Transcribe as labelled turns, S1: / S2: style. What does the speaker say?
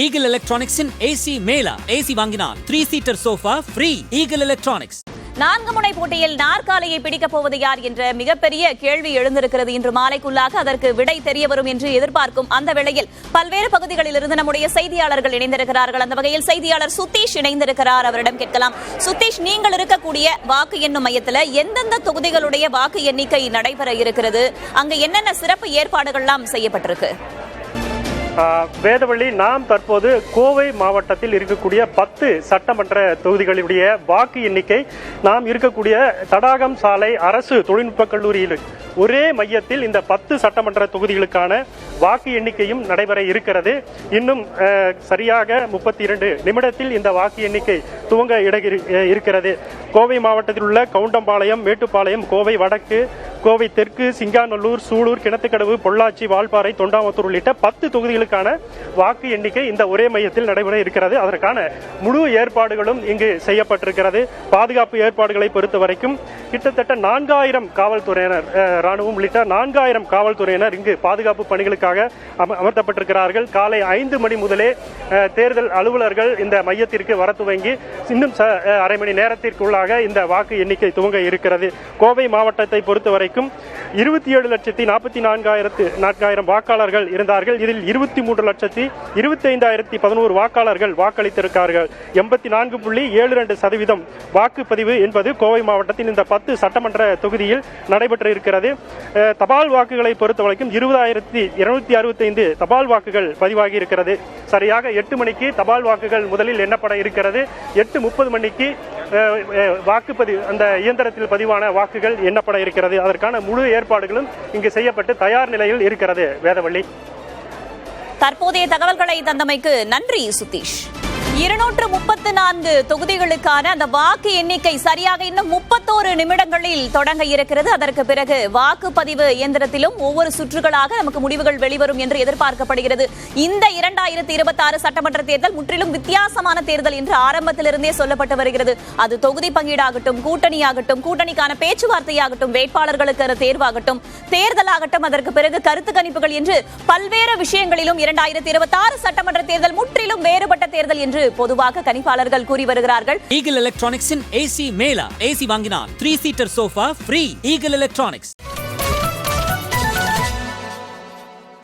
S1: Eagle எலக்ட்ரானிக்ஸின் AC மேலா. AC வாங்கினால் 3-சீட்டர் sofa free. Eagle electronics.
S2: 4 முனை போட்டியில் நாற்காலியை பிடிக்கப் போவது யார் என்ற மிகப்பெரிய கேள்வி எழுந்திருக்கிறது. இன்று மாலைக்குள்ளாக அதற்கு விடை தெரிய வரும் என்று எதிர்பார்க்கும் அந்த வேளையில் பல்வேறு பகுதிகளிலிருந்து நம்முடைய செய்தியாளர்கள் இணைந்திருக்கிறார்கள். அந்த வகையில் செய்தியாளர் சுதீஷ் இணைந்திருக்கிறார். அவரிடம் கேட்கலாம். சுதீஷ், நீங்கள் இருக்கக்கூடிய வாக்கு எண்ணும் மையத்தில் எந்தெந்த தொகுதிகளுடைய வாக்கு எண்ணிக்கை நடைபெற இருக்கிறது? அங்கு என்னென்ன சிறப்பு ஏற்பாடுகள்லாம் செய்யப்பட்டிருக்கு?
S3: வேதவள்ளி, நாம் தற்போது கோவை மாவட்டத்தில் இருக்கக்கூடிய 10 சட்டமன்ற தொகுதிகளுடைய வாக்கு எண்ணிக்கை நாம் இருக்கக்கூடிய தடாகம் சாலை அரசு தொழில்நுட்ப கல்லூரியில் ஒரே மையத்தில் இந்த 10 சட்டமன்ற தொகுதிகளுக்கான வாக்கு எண்ணிக்கையும் நடைபெற இருக்கிறது. இன்னும் சரியாக 32 நிமிடத்தில் இந்த வாக்கு எண்ணிக்கை துவங்க இருக்கிறது. கோவை மாவட்டத்தில் உள்ள கவுண்டம்பாளையம், மேட்டுப்பாளையம், கோவை வடக்கு, கோவை தெற்கு, சிங்காநல்லூர், சூலூர், கிணத்துக்கடவு, பொள்ளாச்சி, வால்பாறை, தொண்டாமுத்தூர் உள்ளிட்ட 10 தொகுதிகளுக்கான வாக்கு எண்ணிக்கை இந்த ஒரே மையத்தில் நடைபெற இருக்கிறது. அதற்கான முழு ஏற்பாடுகளும் இங்கு செய்யப்பட்டிருக்கிறது. பாதுகாப்பு ஏற்பாடுகளை பொறுத்த வரைக்கும் கிட்டத்தட்ட 4000 காவல்துறையினர், ராணுவம் உள்ளிட்ட 4000 காவல்துறையினர் இங்கு பாதுகாப்பு பணிகளுக்காக அமர்த்தப்பட்டிருக்கிறார்கள். காலை 5 மணி முதலே தேர்தல் அலுவலர்கள் இந்த மையத்திற்கு வர துவங்கி இன்னும் அரை மணி நேரத்திற்குள்ளாக இந்த வாக்கு எண்ணிக்கை துவங்க இருக்கிறது. கோவை மாவட்டத்தை பொறுத்தவரை 27,44,000 வாக்காளர்கள் இருந்தார்கள். இதில் 23,25,011 வாக்காளர்கள் வாக்களித்திருக்கிறார்கள். 84.72% வாக்குப்பதிவு என்பது கோவை மாவட்டத்தில் இந்த 10 சட்டமன்ற தொகுதியில் நடைபெற்று இருக்கிறது. தபால் வாக்குகளை பொறுத்தவரைக்கும் 20,265 தபால் வாக்குகள் பதிவாகி இருக்கிறது. சரியாக 8 மணிக்கு தபால் வாக்குகள் முதலில் எண்ணப்பட இருக்கிறது. 8:30 மணிக்கு வாக்குப்பதிவு அந்த இயந்திரத்தில் பதிவான வாக்குகள் எண்ணப்பட இருக்கிறது. அதற்கான முழு ஏற்பாடுகளும் இங்கு செய்யப்பட்டு தயார் நிலையில் இருக்கிறது. வேதவள்ளி,
S2: தற்போதைய தகவல்களை தந்தமைக்கு நன்றி சுதீஷ். 234 தொகுதிகளுக்கான அந்த வாக்கு எண்ணிக்கை சரியாக இன்னும் 31 நிமிடங்களில் தொடங்க இருக்கிறது. அதற்கு பிறகு வாக்குப்பதிவு இயந்திரத்திலும் ஒவ்வொரு சுற்றுகளாக நமக்கு முடிவுகள் வெளிவரும் என்று எதிர்பார்க்கப்படுகிறது. இந்த 2026 சட்டமன்ற தேர்தல் முற்றிலும் வித்தியாசமான தேர்தல் என்று ஆரம்பத்திலிருந்தே சொல்லப்பட்டு வருகிறது. அது தொகுதி பங்கீடாகட்டும், கூட்டணியாகட்டும், கூட்டணிக்கான பேச்சுவார்த்தையாகட்டும், வேட்பாளர்களுக்கான தேர்வாகட்டும், தேர்தலாகட்டும், அதற்கு பிறகு கருத்து கணிப்புகள் என்று பல்வேறு விஷயங்களிலும் 2026 சட்டமன்ற தேர்தல் முற்றிலும் வேறுபட்ட தேர்தல் என்று பொதுவாக கணிப்பாளர்கள் கூறி வருகிறார்கள்.
S1: ஈகிள் எலக்ட்ரானிக்ஸின் ஏசி மேலா. ஏசி வாங்கினால் 3-சீட்டர் சோஃபா ஃப்ரீ. Eagle electronics.